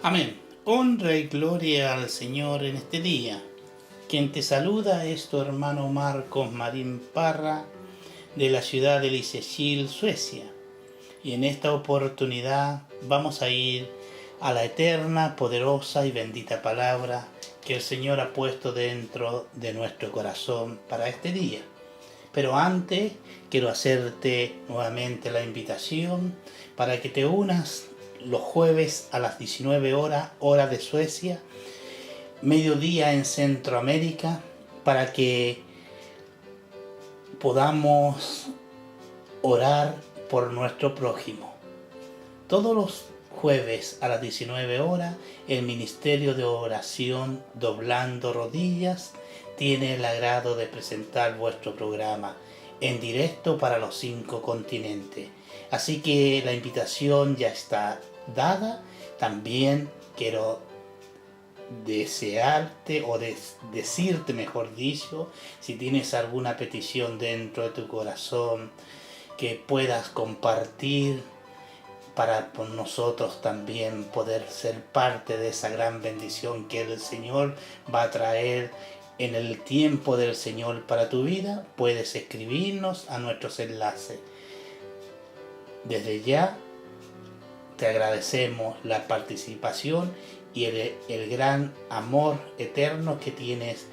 Amén. Honra y gloria al Señor en este día. Quien te saluda es tu hermano Marcos Marín Parra, de la ciudad de Lysekil, Suecia. Y en esta oportunidad vamos a ir a la eterna, poderosa y bendita palabra que el Señor ha puesto dentro de nuestro corazón para este día. Pero antes quiero hacerte nuevamente la invitación para que te unas los jueves a las 19 horas, hora de Suecia, mediodía en Centroamérica, para que podamos orar por nuestro prójimo. Todos los jueves a las 19 horas, el Ministerio de Oración Doblando Rodillas tiene el agrado de presentar vuestro programa en directo para los 5 continentes. Así que la invitación ya está dada. También quiero desearte o decirte, mejor dicho, si tienes alguna petición dentro de tu corazón que puedas compartir para por nosotros también poder ser parte de esa gran bendición que el Señor va a traer en el tiempo del Señor para tu vida. Puedes escribirnos a nuestros enlaces. Desde ya te agradecemos la participación y el gran amor eterno que tienes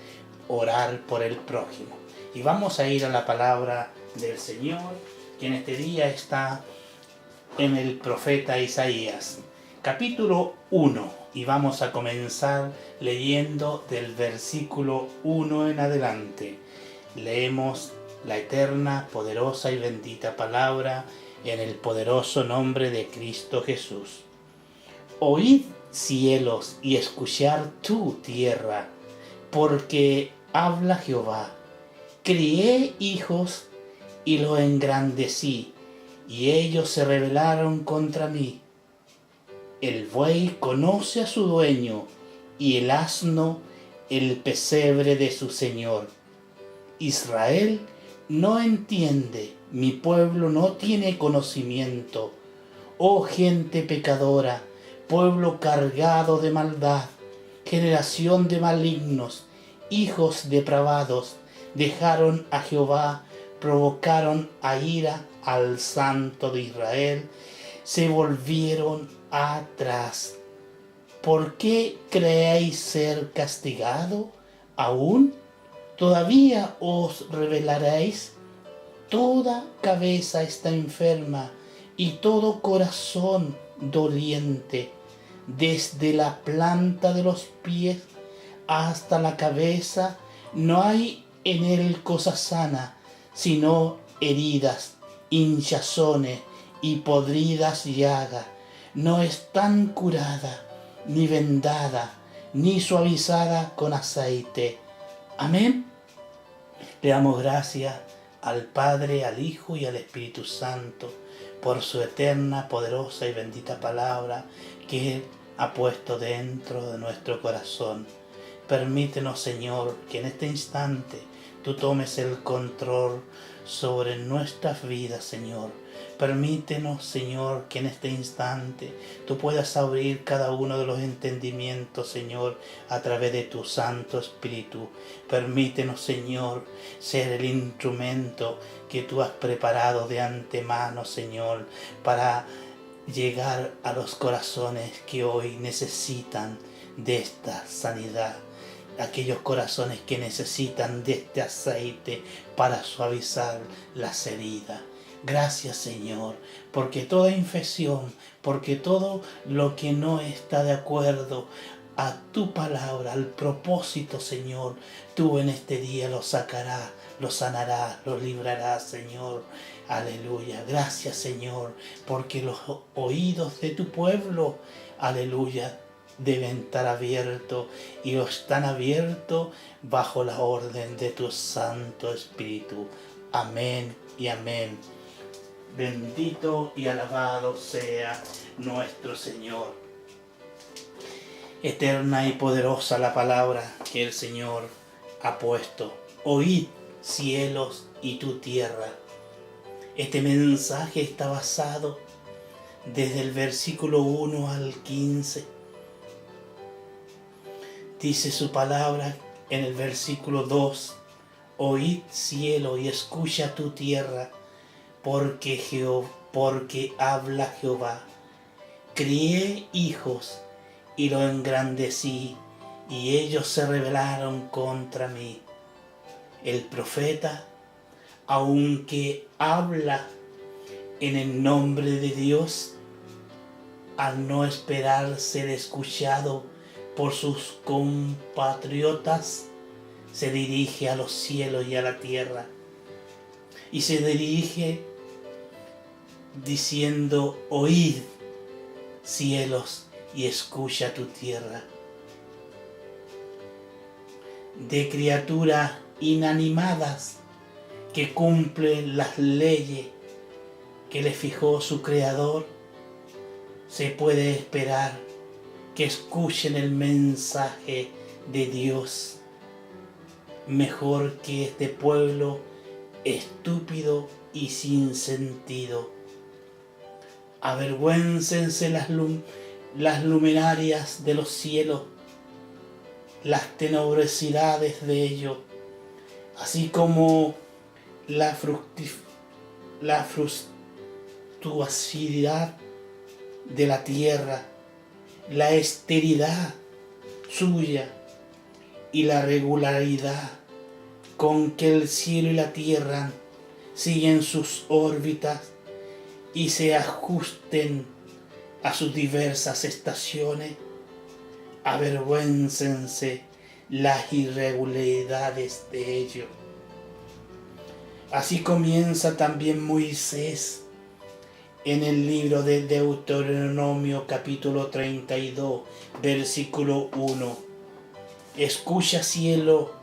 orar por el prójimo. Y vamos a ir a la palabra del Señor, que en este día está en el profeta Isaías, capítulo 1, y vamos a comenzar leyendo del versículo 1 en adelante. Leemos la eterna, poderosa y bendita palabra en el poderoso nombre de Cristo Jesús. Oíd, cielos, y escuchad tú, tierra, porque habla Jehová. Crié hijos y los engrandecí, y ellos se rebelaron contra mí. El buey conoce a su dueño, y el asno el pesebre de su señor. Israel no entiende, mi pueblo no tiene conocimiento. Oh gente pecadora, pueblo cargado de maldad, generación de malignos, hijos depravados, dejaron a Jehová, provocaron a ira al Santo de Israel, se volvieron atrás. ¿Por qué creéis ser castigado aún? ¿Todavía os rebelaréis? Toda cabeza está enferma y todo corazón doliente, desde la planta de los pies hasta la cabeza, no hay en él cosa sana, sino heridas, hinchazones y podridas llagas. No están curada, ni vendada, ni suavizada con aceite. Amén. Le damos gracias al Padre, al Hijo y al Espíritu Santo por su eterna, poderosa y bendita palabra que Él ha puesto dentro de nuestro corazón. Permítenos, Señor, que en este instante tú tomes el control sobre nuestras vidas, Señor. Permítenos, Señor, que en este instante tú puedas abrir cada uno de los entendimientos, Señor, a través de tu Santo Espíritu. Permítenos, Señor, ser el instrumento que tú has preparado de antemano, Señor, para llegar a los corazones que hoy necesitan de esta sanidad. Aquellos corazones que necesitan de este aceite para suavizar las heridas. Gracias, Señor, porque toda infección, porque todo lo que no está de acuerdo a tu palabra, al propósito, Señor, tú en este día lo sacarás, lo sanarás, lo librarás, Señor. Aleluya. Gracias, Señor, porque los oídos de tu pueblo, aleluya, deben estar abiertos y están abiertos bajo la orden de tu Santo Espíritu. Amén y amén. Bendito y alabado sea nuestro Señor. Eterna y poderosa la palabra que el Señor ha puesto. Oíd, cielos y tu tierra. Este mensaje está basado desde el versículo 1 al 15 Dice su palabra en el versículo 2: oíd cielo y escucha tu tierra, porque habla Jehová. Crié hijos y lo engrandecí, y ellos se rebelaron contra mí. El profeta, aunque habla en el nombre de Dios, al no esperar ser escuchado por sus compatriotas, se dirige a los cielos y a la tierra. Y se dirige diciendo: oíd cielos y escucha tu tierra. De criaturas inanimadas que cumplen las leyes que le fijó su Creador, se puede esperar que escuchen el mensaje de Dios mejor que este pueblo estúpido y sin sentido. Avergüéncense las luminarias de los cielos, las tenebrosidades de ellos, así como la fructuosidad de la tierra, la esterilidad suya y la regularidad con que el cielo y la tierra siguen sus órbitas y se ajusten a sus diversas estaciones. Avergüéncense las irregularidades de ellos. Así comienza también Moisés en el libro de Deuteronomio capítulo 32, versículo 1. Escucha cielo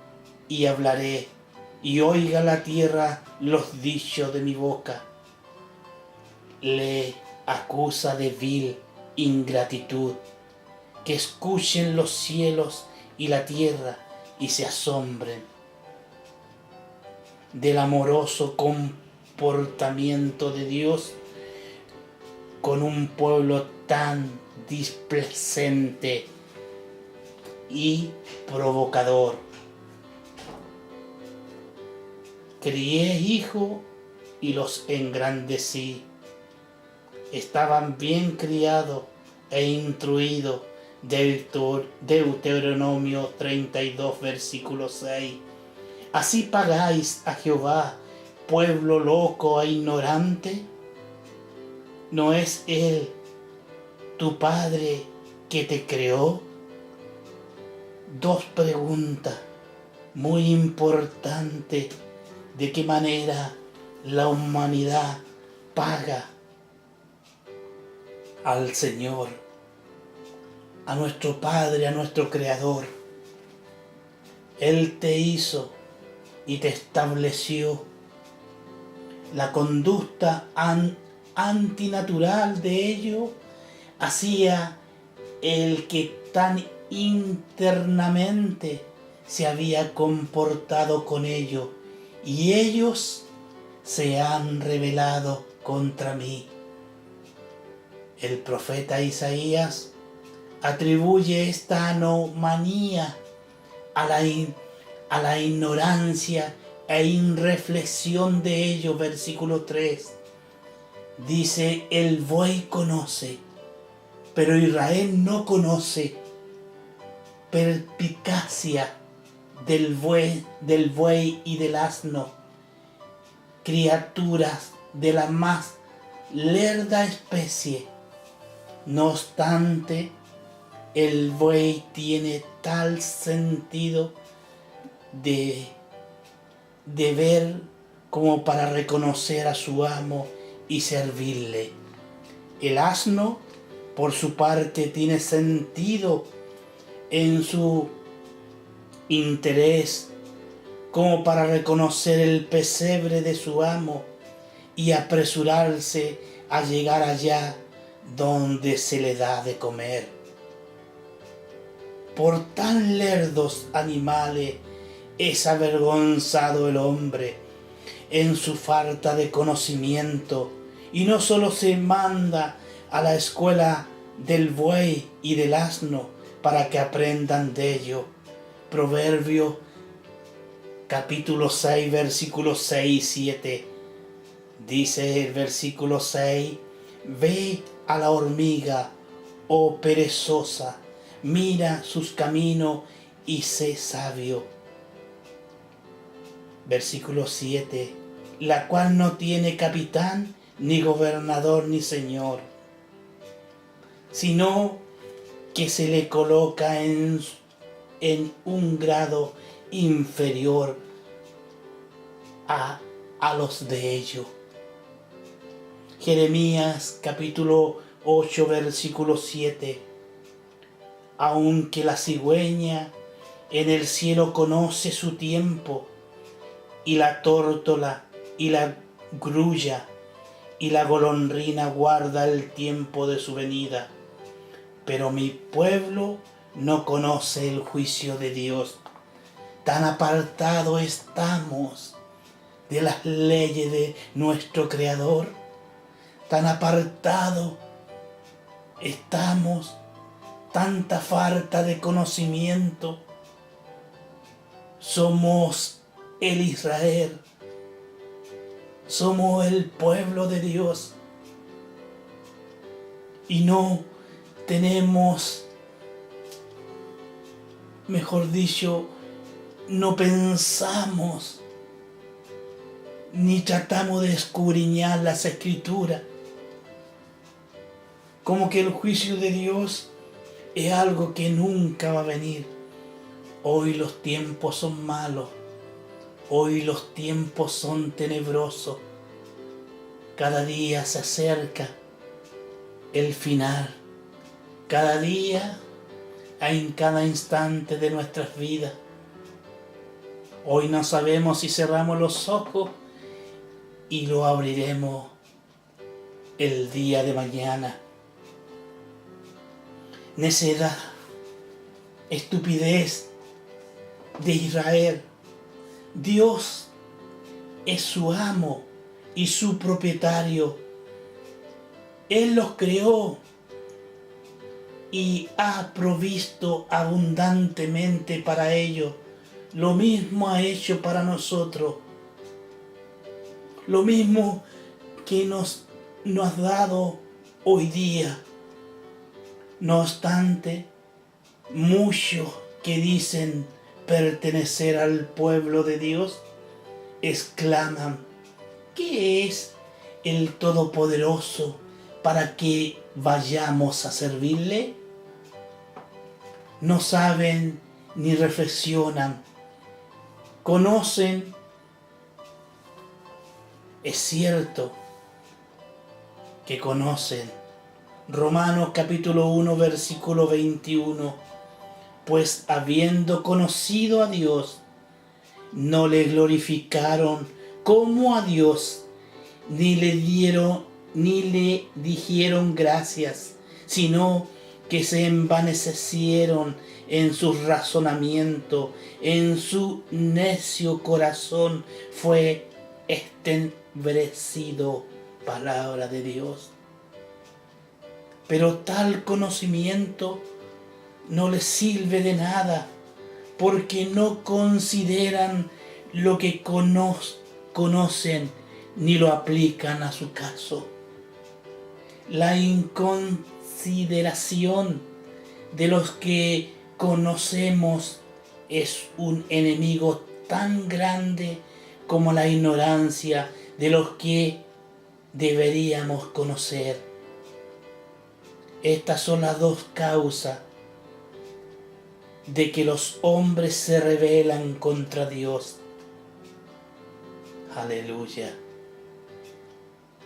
y hablaré, y oiga la tierra los dichos de mi boca. Le acusa de vil ingratitud. Que escuchen los cielos y la tierra y se asombren del amoroso comportamiento de Dios con un pueblo tan displecente y provocador. Crié hijos y los engrandecí. Estaban bien criados e instruidos. Deuteronomio 32, versículo 6. Así pagáis a Jehová, pueblo loco e ignorante. ¿No es Él tu Padre que te creó? Dos preguntas muy importantes. ¿De qué manera la humanidad paga al Señor, a nuestro Padre, a nuestro Creador? Él te hizo y te estableció. La conducta antinatural de ello hacía el que tan internamente se había comportado con ellos, y ellos se han rebelado contra mí. El profeta Isaías atribuye esta anomalía a la ignorancia e irreflexión de ellos. Versículo 3 dice: el buey conoce, pero Israel no conoce. Perspicacia del buey y del asno, criaturas de la más lerda especie. No obstante, el buey tiene tal sentido de ver como para reconocer a su amo y servirle. El asno, por su parte, tiene sentido en su interés como para reconocer el pesebre de su amo y apresurarse a llegar allá donde se le da de comer. Por tan lerdos animales es avergonzado el hombre en su falta de conocimiento, y no solo se manda a la escuela del buey y del asno para que aprendan de ello. Proverbios capítulo 6, versículos 6 y 7. Dice el versículo 6: ve a la hormiga, oh perezosa, mira sus caminos y sé sabio. Versículo 7: la cual no tiene capitán, ni gobernador, ni señor, sino que se le coloca en un grado inferior a los de ellos. Jeremías capítulo 8, versículo 7. Aunque la cigüeña en el cielo conoce su tiempo, y la tórtola y la grulla y la golondrina guarda el tiempo de su venida, pero mi pueblo no conoce el juicio de Dios. Tan apartados estamos de las leyes de nuestro Creador, tan apartados estamos, tanta falta de conocimiento. Somos el Israel, somos el pueblo de Dios y no tenemos, mejor dicho, no pensamos ni tratamos de escudriñar las Escrituras, como que el juicio de Dios es algo que nunca va a venir. Hoy los tiempos son malos, hoy los tiempos son tenebrosos, cada día se acerca el final, cada día, en cada instante de nuestras vidas. Hoy no sabemos si cerramos los ojos y lo abriremos el día de mañana. Necedad, estupidez de Israel. Dios es su amo y su propietario. Él los creó y ha provisto abundantemente para ellos. Lo mismo ha hecho para nosotros. Lo mismo que nos ha dado hoy día. No obstante, muchos que dicen pertenecer al pueblo de Dios exclaman: ¿qué es el Todopoderoso para que vayamos a servirle? No saben ni reflexionan. Conocen, es cierto que conocen. Romanos capítulo 1, versículo 21. Pues habiendo conocido a Dios, no le glorificaron como a Dios, ni le dijeron gracias, sino que se envanecieron en su razonamiento, en su necio corazón fue entenebrecido. Palabra de Dios. Pero tal conocimiento no les sirve de nada, porque no consideran lo que conocen ni lo aplican a su caso. La inconsideración de los que conocemos es un enemigo tan grande como la ignorancia de los que deberíamos conocer. Estas son las dos causas de que los hombres se rebelan contra Dios. Aleluya.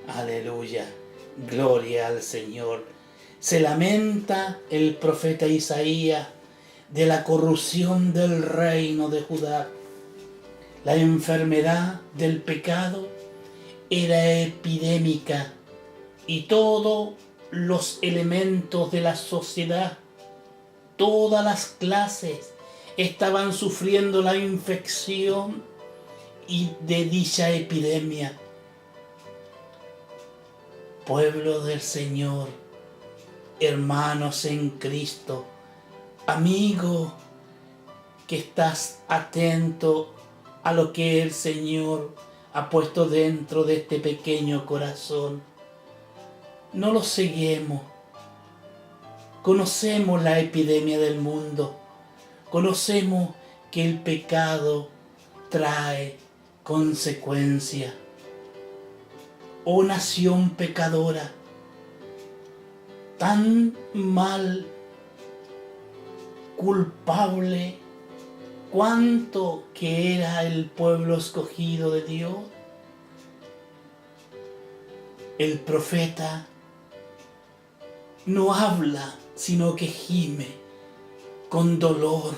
Aleluya. Gloria al Señor. Se lamenta el profeta Isaías de la corrupción del reino de Judá. La enfermedad del pecado era epidémica y todos los elementos de la sociedad, todas las clases, estaban sufriendo la infección y de dicha epidemia. Pueblo del Señor, hermanos en Cristo, amigo, que estás atento a lo que el Señor ha puesto dentro de este pequeño corazón. No lo ceguemos. Conocemos la epidemia del mundo. Conocemos que el pecado trae consecuencias. Oh nación pecadora, tan mal, culpable, cuánto que era el pueblo escogido de Dios. El profeta no habla, sino que gime con dolor.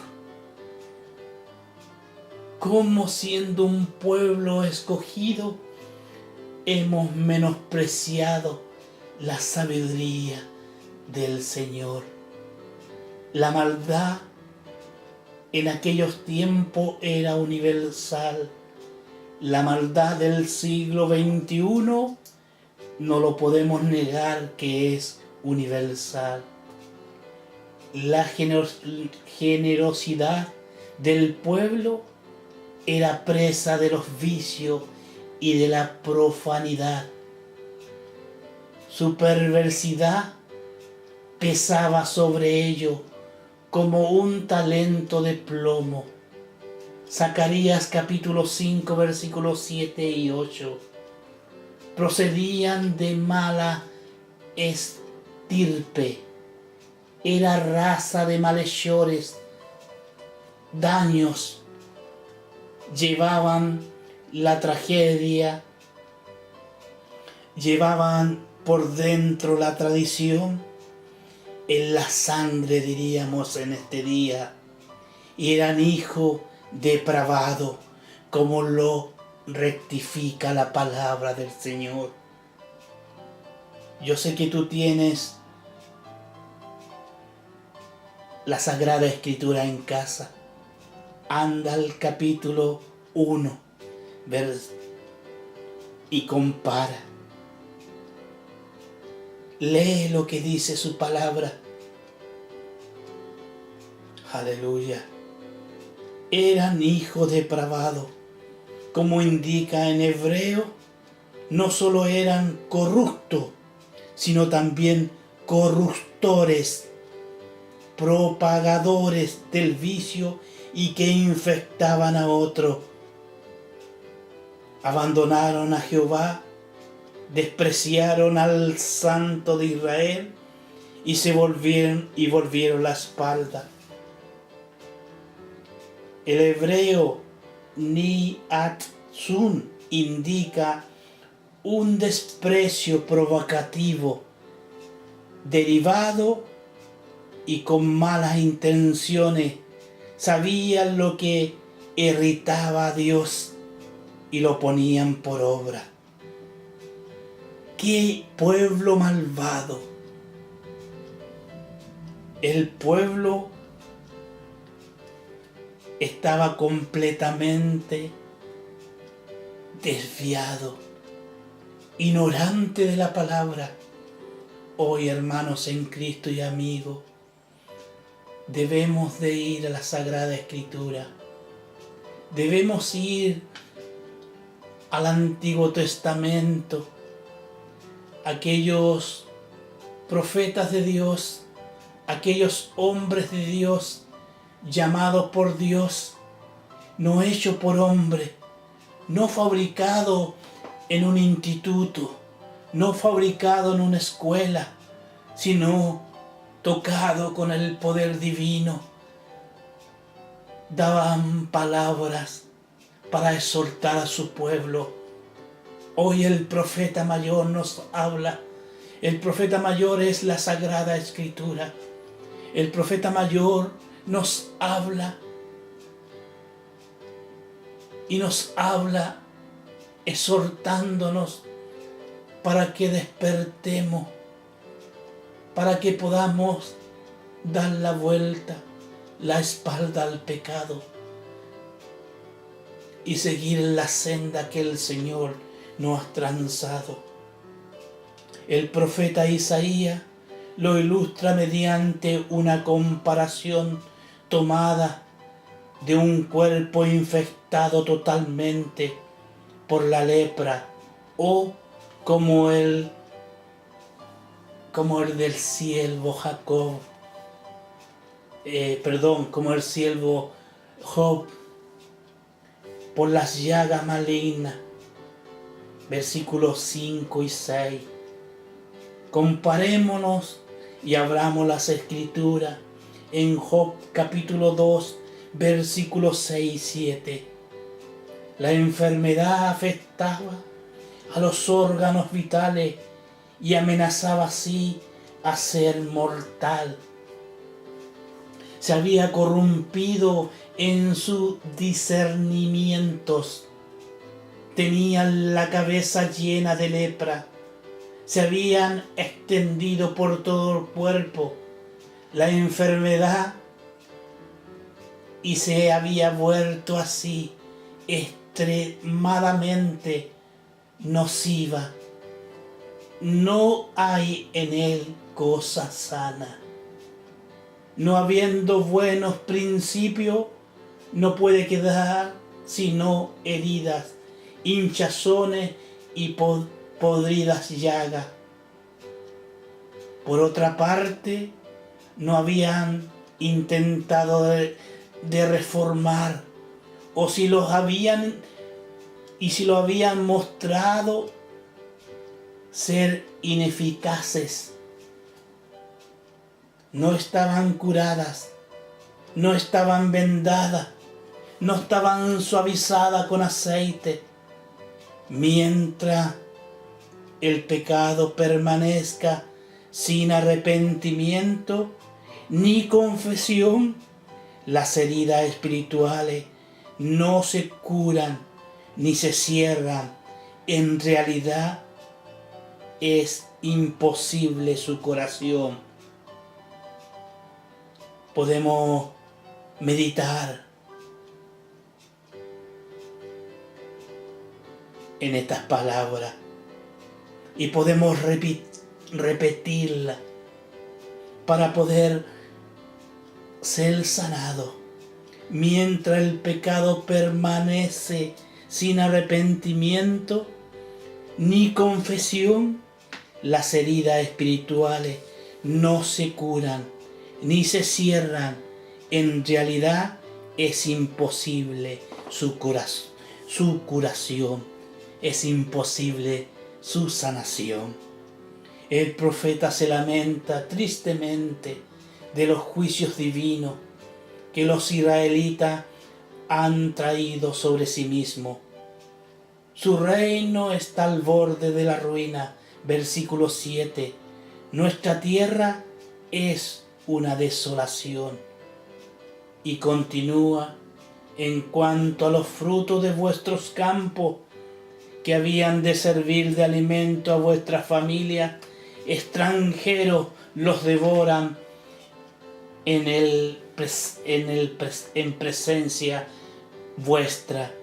Como siendo un pueblo escogido, hemos menospreciado la sabiduría del Señor. La maldad en aquellos tiempos era universal. La maldad del siglo XXI no lo podemos negar que es universal. La generosidad del pueblo era presa de los vicios y de la profanidad. Su perversidad pesaba sobre ello como un talento de plomo. Zacarías capítulo 5 versículos 7 y 8. Procedían de mala estirpe. Era raza de malhechores, daños. Llevaban la tragedia, llevaban por dentro la tradición, en la sangre diríamos en este día, y eran hijos depravados, como lo rectifica la palabra del Señor. Yo sé que tú tienes la Sagrada Escritura en casa. Anda al capítulo 1 y compara. Lee lo que dice su palabra. Aleluya. Eran hijos depravados. Como indica en hebreo, no solo eran corruptos, sino también corruptores, propagadores del vicio y que infectaban a otros. Abandonaron a Jehová, despreciaron al Santo de Israel y volvieron la espalda. El hebreo niatzun indica un desprecio provocativo, derivado y con malas intenciones. Sabían lo que irritaba a Dios y lo ponían por obra. ¡Qué pueblo malvado! El pueblo estaba completamente desviado, ignorante de la palabra. Hoy, hermanos en Cristo y amigos, debemos de ir a la Sagrada Escritura. Debemos ir al Antiguo Testamento. Aquellos profetas de Dios, aquellos hombres de Dios, llamados por Dios, no hechos por hombre, no fabricado en un instituto, no fabricado en una escuela, sino tocado con el poder divino. Daban palabras para exhortar a su pueblo. Hoy el profeta mayor nos habla. El profeta mayor es la Sagrada Escritura. El profeta mayor nos habla y nos habla exhortándonos para que despertemos, para que podamos dar la vuelta, la espalda al pecado y seguir la senda que el Señor nos ha trazado. El profeta Isaías lo ilustra mediante una comparación tomada de un cuerpo infectado totalmente por la lepra, o como el del siervo Jacob, como el siervo Job, por las llagas malignas. Versículos 5 y 6. Comparémonos y abramos las escrituras en Job capítulo 2, versículos 6 y 7. La enfermedad afectaba a los órganos vitales y amenazaba así a ser mortal. Se había corrompido en sus discernimientos. Tenían la cabeza llena de lepra. Se habían extendido por todo el cuerpo la enfermedad y se había vuelto así extremadamente nociva. No hay en él cosa sana. No habiendo buenos principios, no puede quedar sino heridas, hinchazones y podridas llagas. Por otra parte, no habían intentado de reformar, o si lo habían mostrado ser ineficaces. No estaban curadas, no estaban vendadas, no estaban suavizadas con aceite. Mientras el pecado permanezca sin arrepentimiento ni confesión, las heridas espirituales no se curan ni se cierran. En realidad es imposible su curación. Podemos meditar en estas palabras y podemos repetirlas para poder ser sanado. Mientras el pecado permanece sin arrepentimiento ni confesión, las heridas espirituales no se curan ni se cierran. En realidad es imposible su curación, es imposible su sanación. El profeta se lamenta tristemente de los juicios divinos que los israelitas han traído sobre sí mismos. Su reino está al borde de la ruina. Versículo 7. Nuestra tierra es una desolación. Y continúa: en cuanto a los frutos de vuestros campos, que habían de servir de alimento a vuestra familia, extranjeros los devoran en presencia vuestra,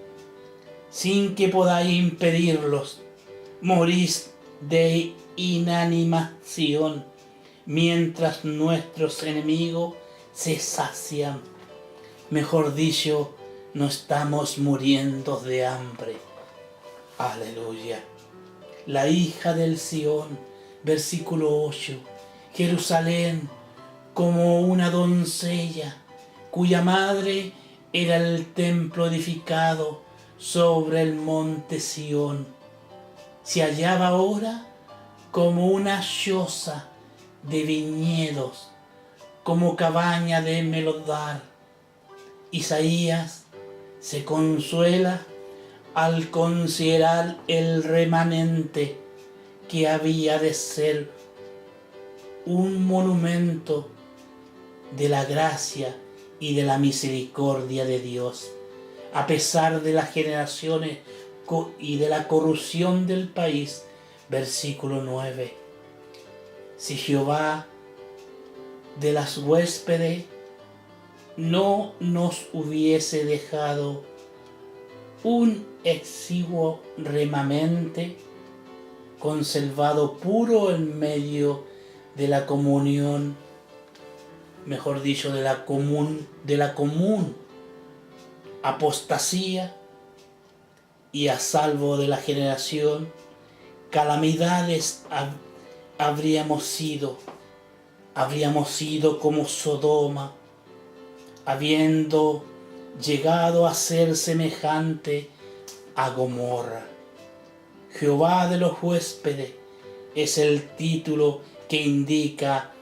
sin que podáis impedirlos. Morís de inanimación, mientras nuestros enemigos se sacian. Mejor dicho, no estamos muriendo de hambre. Aleluya. La hija del Sión, versículo 8. Jerusalén, como una doncella, cuya madre era el templo edificado sobre el monte Sión, se hallaba ahora como una choza de viñedos, como cabaña de melodar. Isaías se consuela al considerar el remanente que había de ser un monumento de la gracia y de la misericordia de Dios, a pesar de las generaciones y de la corrupción del país. Versículo 9. Si Jehová de las huéspedes no nos hubiese dejado un exiguo remanente conservado puro en medio de la comunión, mejor dicho, de la común apostasía, y a salvo de la generación, calamidades habríamos sido como Sodoma, habiendo llegado a ser semejante a Gomorra. Jehová de los huéspedes es el título que indica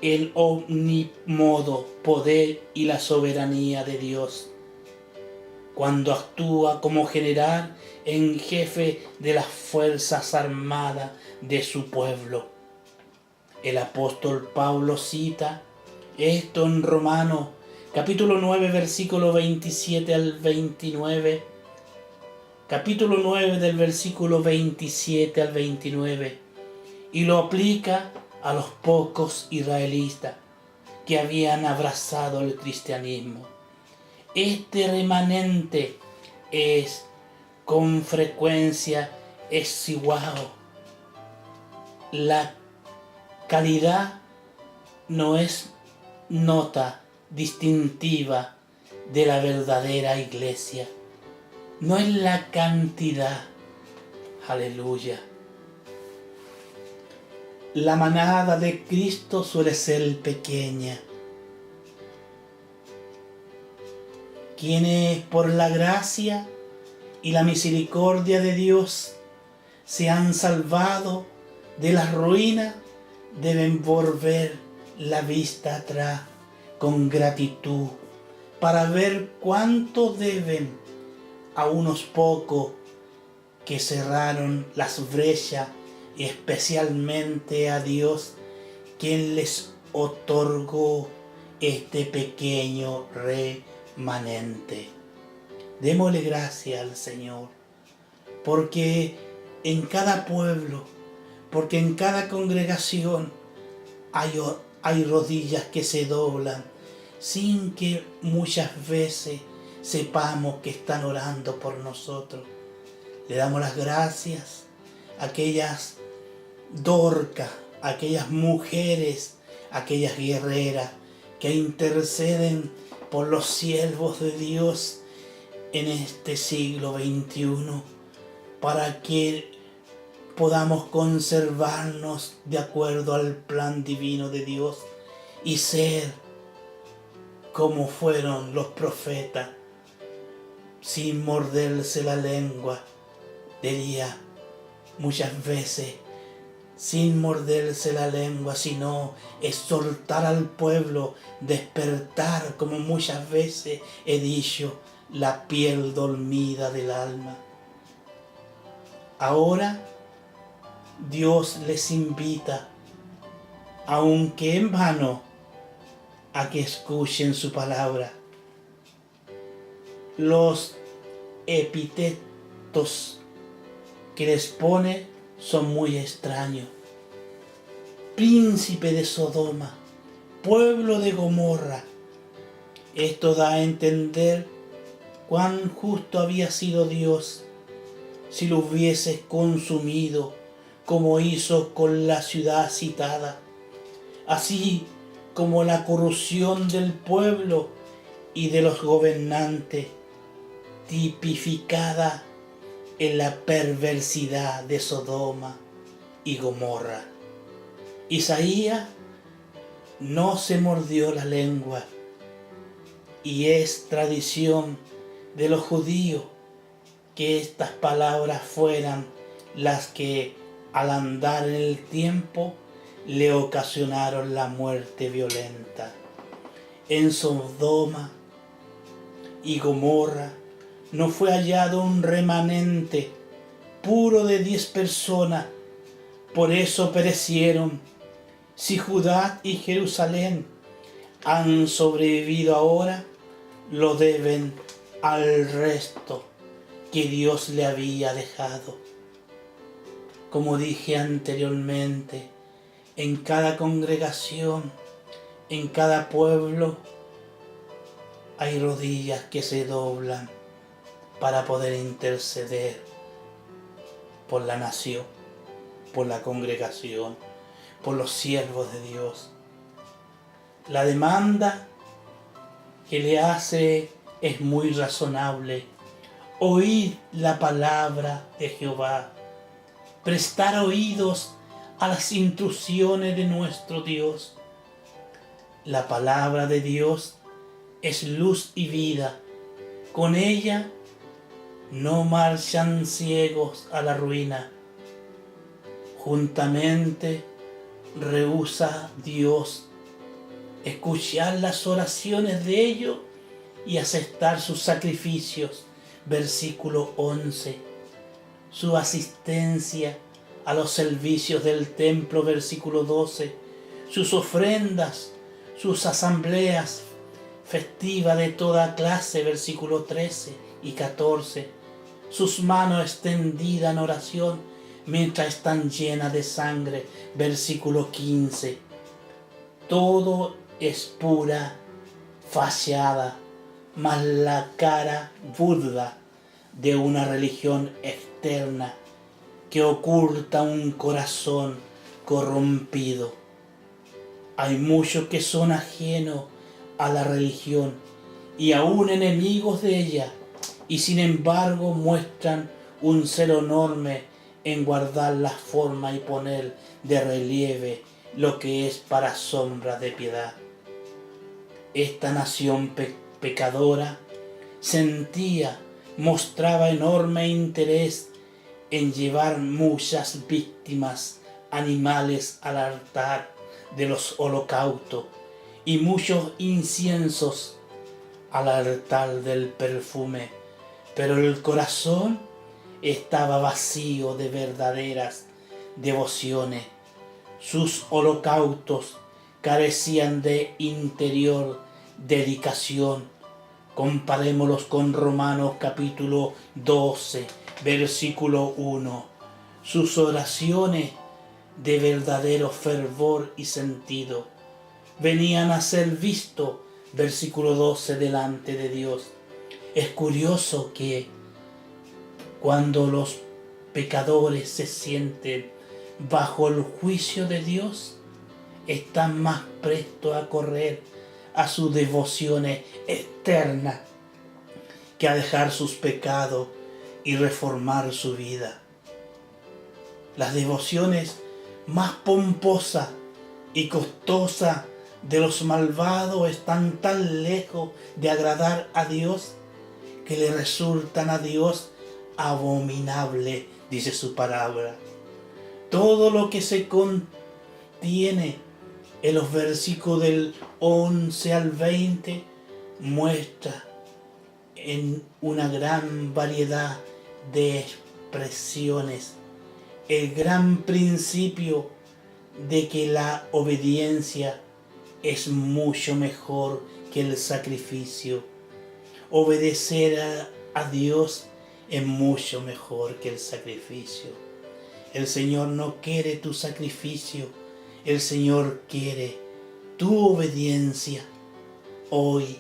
el omnimodo poder y la soberanía de Dios, cuando actúa como general en jefe de las fuerzas armadas de su pueblo. El apóstol Pablo cita esto en Romanos capítulo 9, versículo 27 al 29. Capítulo 9 del versículo 27 al 29. Y lo aplica a los pocos israelitas que habían abrazado el cristianismo. Este remanente con frecuencia exiguo. La calidad no es nota distintiva de la verdadera iglesia. No es la cantidad. Aleluya. La manada de Cristo suele ser pequeña. Quienes por la gracia y la misericordia de Dios se han salvado de las ruinas deben volver la vista atrás con gratitud para ver cuánto deben a unos pocos que cerraron las brechas, y especialmente a Dios, quien les otorgó este pequeño remanente. Démosle gracias al Señor, porque en cada pueblo, porque en cada congregación hay rodillas que se doblan sin que muchas veces sepamos que están orando por nosotros. Le damos las gracias a aquellas Dorcas, a aquellas mujeres, a aquellas guerreras que interceden por los siervos de Dios en este siglo XXI, para que podamos conservarnos de acuerdo al plan divino de Dios y ser como fueron los profetas, sin morderse la lengua, diría muchas veces, sin morderse la lengua, sino exhortar al pueblo, despertar, como muchas veces he dicho, la piel dormida del alma. Ahora Dios les invita, aunque en vano, a que escuchen su palabra. Los epítetos que les pone son muy extraños. Príncipe de Sodoma, pueblo de Gomorra. Esto da a entender cuán justo había sido Dios si lo hubiese consumido, como hizo con la ciudad citada, así como la corrupción del pueblo y de los gobernantes, tipificada en la perversidad de Sodoma y Gomorra. Isaías no se mordió la lengua, y es tradición de los judíos que estas palabras fueran las que, al andar en el tiempo, le ocasionaron la muerte violenta. En Sodoma y Gomorra no fue hallado un remanente puro de 10 personas, por eso perecieron. Si Judá y Jerusalén han sobrevivido ahora, lo deben al resto que Dios le había dejado. Como dije anteriormente, en cada congregación, en cada pueblo, hay rodillas que se doblan para poder interceder por la nación, por la congregación, por los siervos de Dios. La demanda que le hace es muy razonable. Oíd la palabra de Jehová. Prestar oídos a las instrucciones de nuestro Dios. La palabra de Dios es luz y vida. Con ella no marchan ciegos a la ruina. Juntamente rehúsa Dios escuchar las oraciones de ellos y aceptar sus sacrificios. Versículo 11. Su asistencia a los servicios del templo. Versículo 12. Sus ofrendas, sus asambleas festivas de toda clase. Versículo 13 y 14. Sus manos extendidas en oración mientras están llenas de sangre. Versículo 15. Todo es pura fachada, mas la cara burda de una religión externa que oculta un corazón corrompido. Hay muchos que son ajenos a la religión y aún enemigos de ella, y sin embargo muestran un celo enorme en guardar la forma y poner de relieve lo que es para sombra de piedad. Esta nación pecadora mostraba enorme interés en llevar muchas víctimas animales al altar de los holocaustos y muchos inciensos al altar del perfume, pero el corazón estaba vacío de verdaderas devociones. Sus holocaustos carecían de interior dedicación. Comparémoslos con Romanos capítulo 12, versículo 1. Sus oraciones de verdadero fervor y sentido venían a ser visto, versículo 12, delante de Dios. Es curioso que cuando los pecadores se sienten bajo el juicio de Dios, están más prestos a correr a sus devociones externas que a dejar sus pecados y reformar su vida. Las devociones más pomposas y costosas de los malvados están tan lejos de agradar a Dios que le resultan a Dios abominable, dice su palabra. Todo lo que se contiene en los versículos del 11 al 20 muestra en una gran variedad de expresiones el gran principio de que la obediencia es mucho mejor que el sacrificio. Obedecer a Dios es mucho mejor que el sacrificio. El Señor no quiere tu sacrificio, el Señor quiere tu obediencia. Hoy,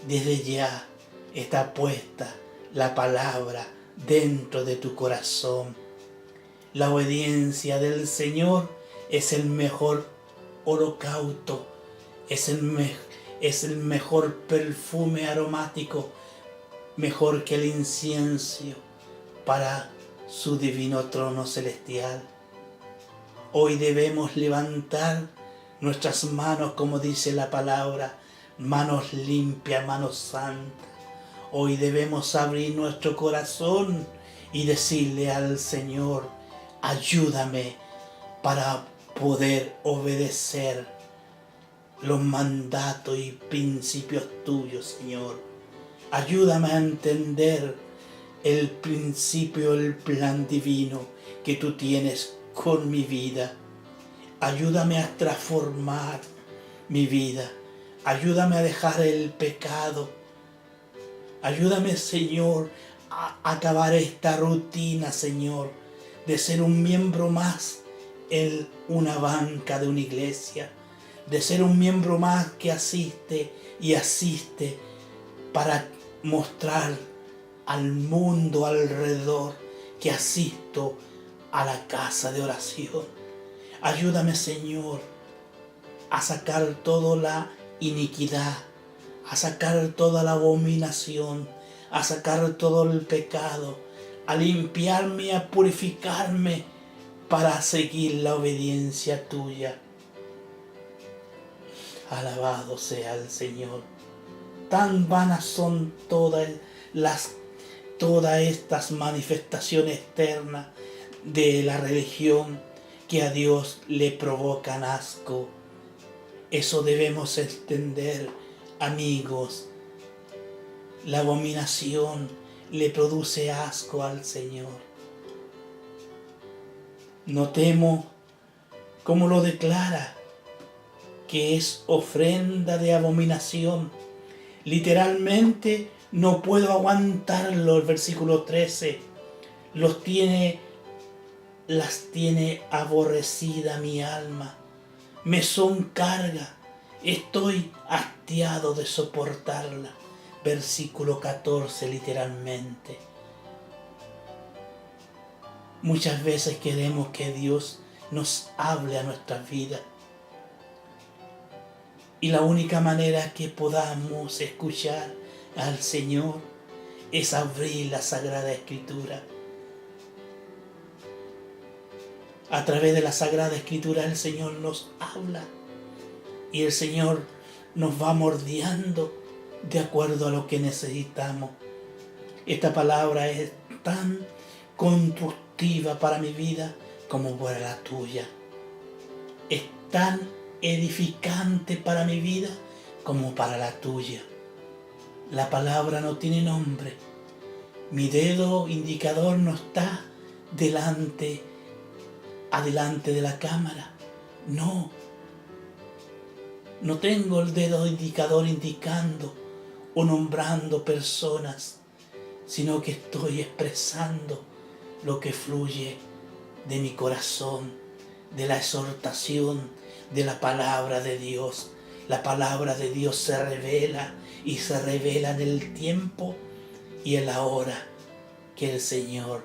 desde ya, está puesta la palabra dentro de tu corazón. La obediencia del Señor es el mejor holocausto, es el mejor perfume aromático, mejor que el incienso para su divino trono celestial. Hoy debemos levantar nuestras manos, como dice la palabra, manos limpias, manos santas. Hoy debemos abrir nuestro corazón y decirle al Señor: ayúdame para poder obedecer los mandatos y principios tuyos, Señor. Ayúdame a entender el principio, el plan divino que tú tienes con mi vida. Ayúdame a transformar mi vida. Ayúdame a dejar el pecado. Ayúdame, Señor, a acabar esta rutina, Señor, de ser un miembro más en una banca de una iglesia, de ser un miembro más que asiste y asiste para mostrar al mundo alrededor que asisto a la casa de oración. Ayúdame, Señor, a sacar toda la iniquidad, a sacar toda la abominación, a sacar todo el pecado, a limpiarme, a purificarme para seguir la obediencia tuya. Alabado sea el Señor. Tan vanas son todas estas manifestaciones externas de la religión que a Dios le provocan asco. Eso debemos entender, amigos. La abominación le produce asco al Señor. Notemos cómo lo declara, que es ofrenda de abominación. Literalmente no puedo aguantarlo. El versículo 13 las tiene aborrecida mi alma, me son carga, estoy hastiado de soportarla. Versículo 14 literalmente. Muchas veces queremos que Dios nos hable a nuestras vidas, y la única manera que podamos escuchar al Señor es abrir la Sagrada Escritura. A través de la Sagrada Escritura el Señor nos habla y el Señor nos va moldeando de acuerdo a lo que necesitamos. Esta palabra es tan constructiva para mi vida como para la tuya. Es tan edificante para mi vida como para la tuya. La palabra no tiene nombre. Mi dedo indicador no está adelante de la cámara. No tengo el dedo indicador indicando o nombrando personas, sino que estoy expresando lo que fluye de mi corazón, de la exhortación de la palabra de Dios. La palabra de Dios se revela y se revela en el tiempo y en la hora que el Señor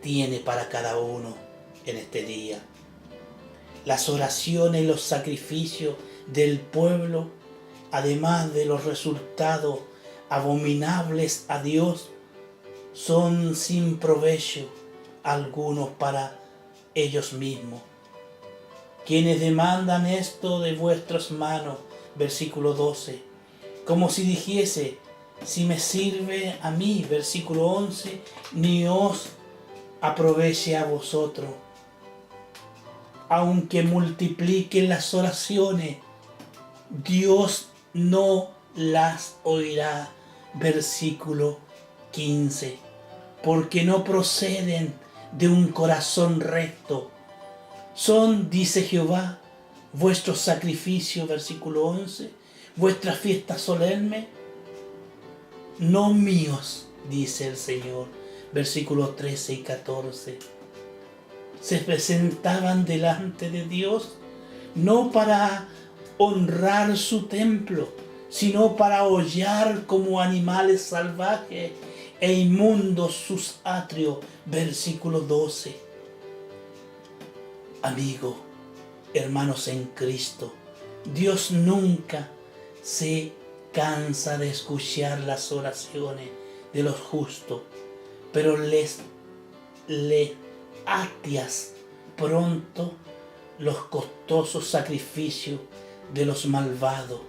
tiene para cada uno en este día. Las oraciones y los sacrificios del pueblo, además de los resultados abominables a Dios, son sin provecho algunos para ellos mismos. Quienes demandan esto de vuestras manos, versículo 12, como si dijese, si me sirve a mí, versículo 11, ni os aproveche a vosotros. Aunque multipliquen las oraciones, Dios no las oirá, versículo 15, porque no proceden de un corazón recto. Son, dice Jehová, vuestros sacrificios, versículo 11, vuestras fiestas solemnes, no míos, dice el Señor, versículos 13 y 14. Se presentaban delante de Dios no para honrar su templo, sino para hollar como animales salvajes e inmundos sus atrios, versículo 12. Amigo, hermanos en Cristo, Dios nunca se cansa de escuchar las oraciones de los justos, pero le atias pronto los costosos sacrificios de los malvados.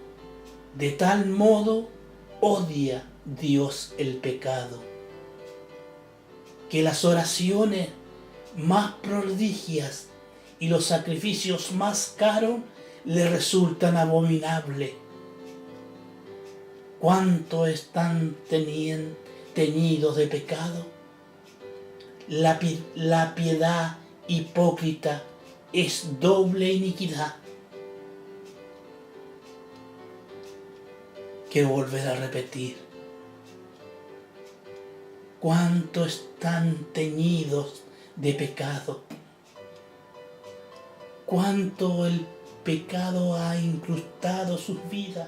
De tal modo odia Dios el pecado, que las oraciones más prodigias y los sacrificios más caros le resultan abominables. ¿Cuánto están teñidos de pecado? La piedad hipócrita es doble iniquidad. Quiero volver a repetir. ¿Cuánto están teñidos de pecado? Cuánto el pecado ha incrustado sus vidas,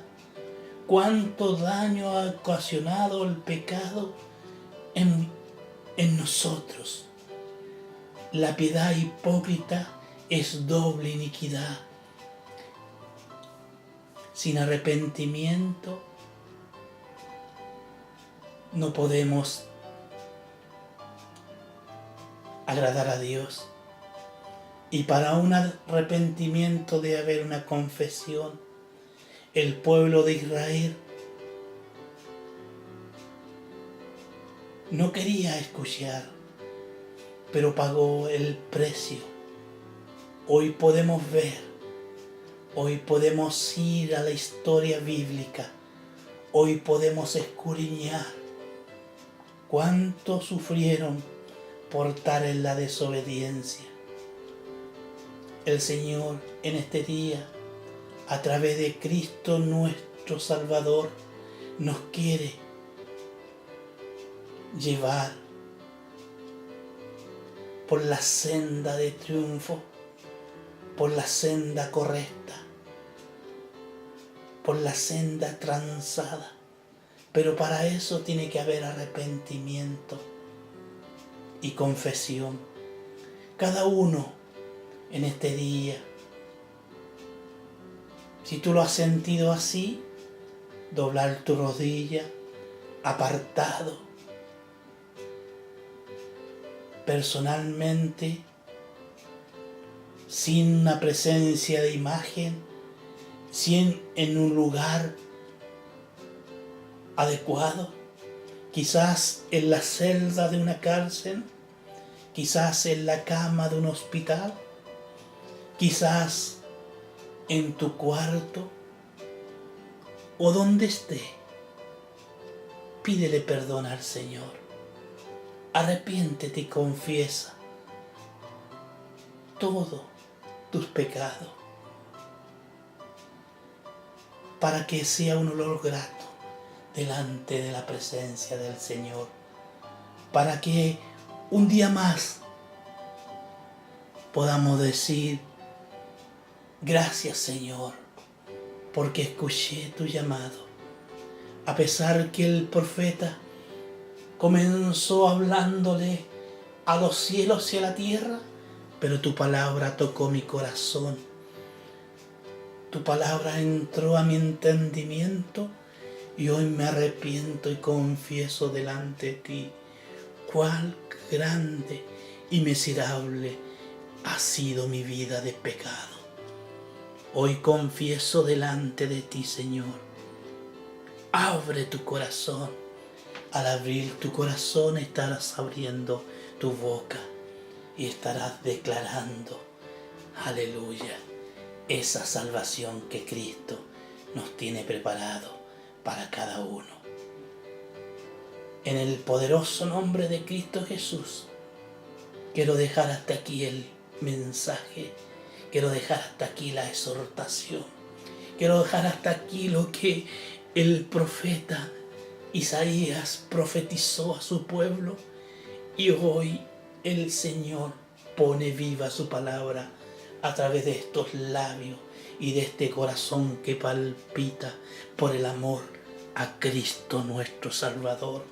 cuánto daño ha ocasionado el pecado en nosotros. La piedad hipócrita es doble iniquidad. Sin arrepentimiento no podemos agradar a Dios. Y para un arrepentimiento debe haber una confesión. El pueblo de Israel no quería escuchar, pero pagó el precio. Hoy podemos ver, hoy podemos ir a la historia bíblica, hoy podemos escudriñar cuánto sufrieron por estar en la desobediencia. El Señor en este día, a través de Cristo nuestro Salvador, nos quiere llevar por la senda de triunfo, por la senda correcta, por la senda transada. Pero para eso tiene que haber arrepentimiento y confesión. Cada uno en este día, si tú lo has sentido así, doblar tu rodilla, apartado, personalmente, sin una presencia de imagen, sin en un lugar adecuado, quizás en la celda de una cárcel, quizás en la cama de un hospital, quizás en tu cuarto o donde esté. Pídele perdón al Señor. Arrepiéntete y confiesa todos tus pecados para que sea un olor grato delante de la presencia del Señor, para que un día más podamos decir: gracias, Señor, porque escuché tu llamado. A pesar que el profeta comenzó hablándole a los cielos y a la tierra, pero tu palabra tocó mi corazón. Tu palabra entró a mi entendimiento y hoy me arrepiento y confieso delante de ti cuán grande y miserable ha sido mi vida de pecado. Hoy confieso delante de ti, Señor. Abre tu corazón. Al abrir tu corazón estarás abriendo tu boca y estarás declarando, aleluya, esa salvación que Cristo nos tiene preparado para cada uno. En el poderoso nombre de Cristo Jesús, quiero dejar hasta aquí el mensaje, quiero dejar hasta aquí la exhortación, quiero dejar hasta aquí lo que el profeta Isaías profetizó a su pueblo, y hoy el Señor pone viva su palabra a través de estos labios y de este corazón que palpita por el amor a Cristo nuestro Salvador,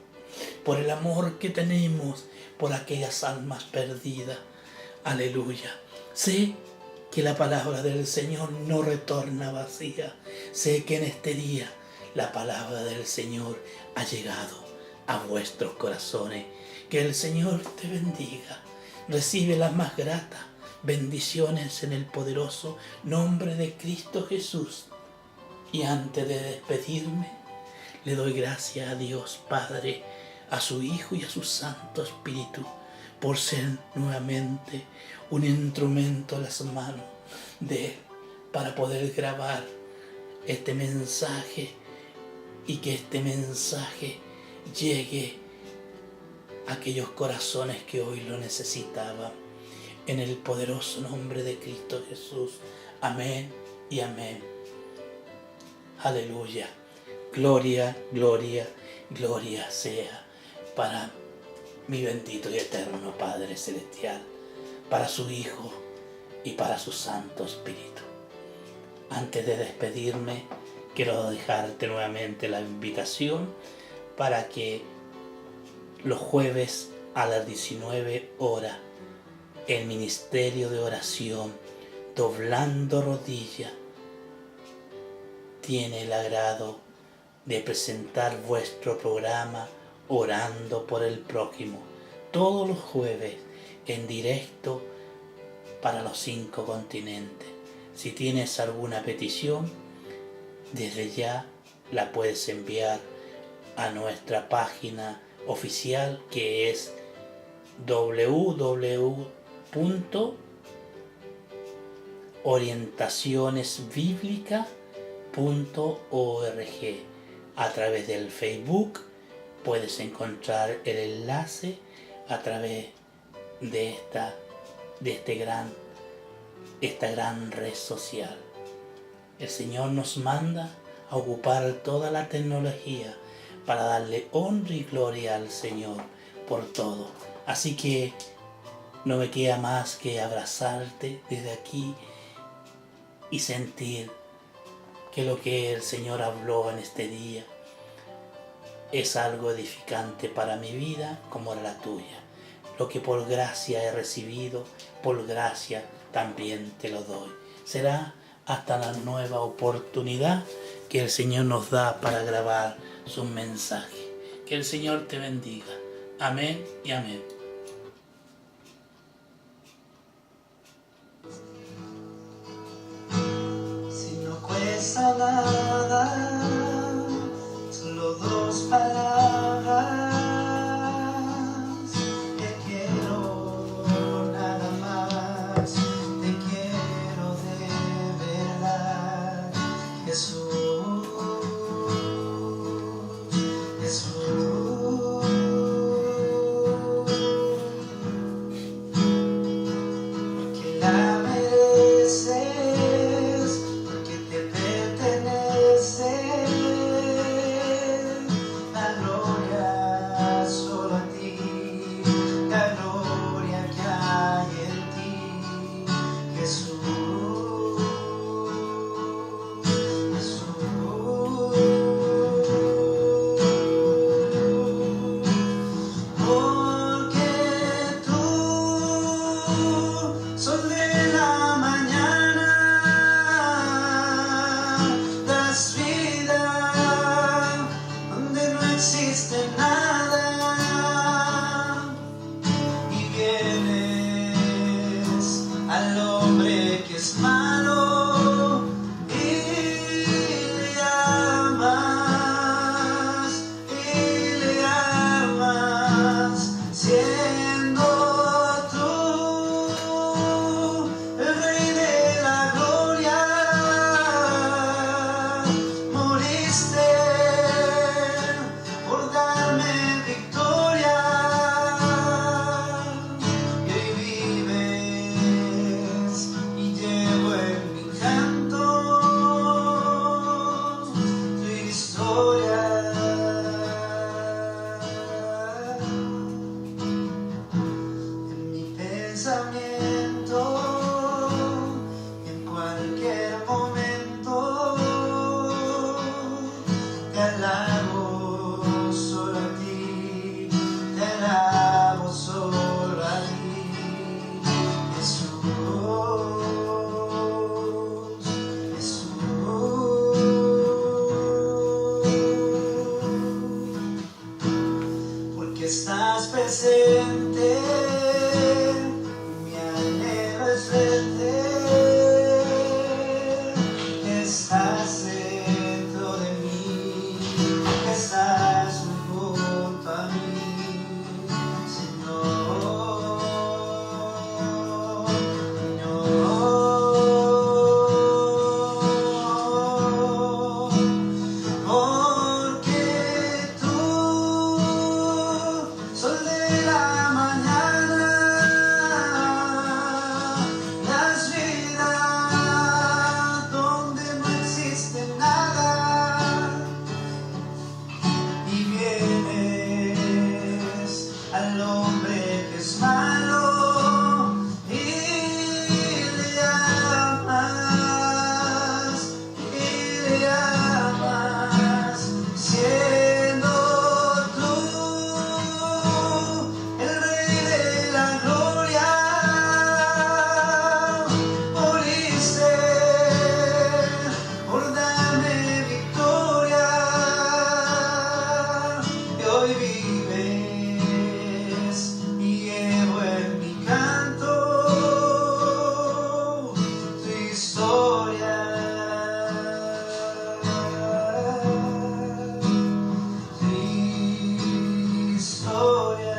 por el amor que tenemos por aquellas almas perdidas. Aleluya. Sé que la palabra del Señor no retorna vacía. Sé que en este día la palabra del Señor ha llegado a vuestros corazones. Que el Señor te bendiga. Recibe las más gratas bendiciones en el poderoso nombre de Cristo Jesús. Y antes de despedirme, le doy gracias a Dios Padre, a su Hijo y a su Santo Espíritu, por ser nuevamente un instrumento en las manos de Él, para poder grabar este mensaje y que este mensaje llegue a aquellos corazones que hoy lo necesitaban. En el poderoso nombre de Cristo Jesús. Amén y amén. Aleluya. Gloria, gloria, gloria sea para mi bendito y eterno Padre Celestial, para su Hijo y para su Santo Espíritu. Antes de despedirme, quiero dejarte nuevamente la invitación para que los jueves a las 19 horas el ministerio de oración Doblando Rodilla tiene el agrado de presentar vuestro programa Orando por el Prójimo, todos los jueves en directo para los 5 continentes. Si tienes alguna petición, desde ya la puedes enviar a nuestra página oficial, que es www.orientacionesbiblica.org. A través del Facebook puedes encontrar el enlace a través de esta gran red social. El Señor nos manda a ocupar toda la tecnología para darle honra y gloria al Señor por todo. Así que no me queda más que abrazarte desde aquí y sentir que lo que el Señor habló en este día es algo edificante para mi vida como la tuya. Lo que por gracia he recibido, por gracia también te lo doy. Será hasta la nueva oportunidad que el Señor nos da para grabar su mensaje. Que el Señor te bendiga. Amén y amén. Si no cuesta nada, solo 2 palabras. Te quiero nada más, te quiero de verdad, Jesús, Jesús. gloria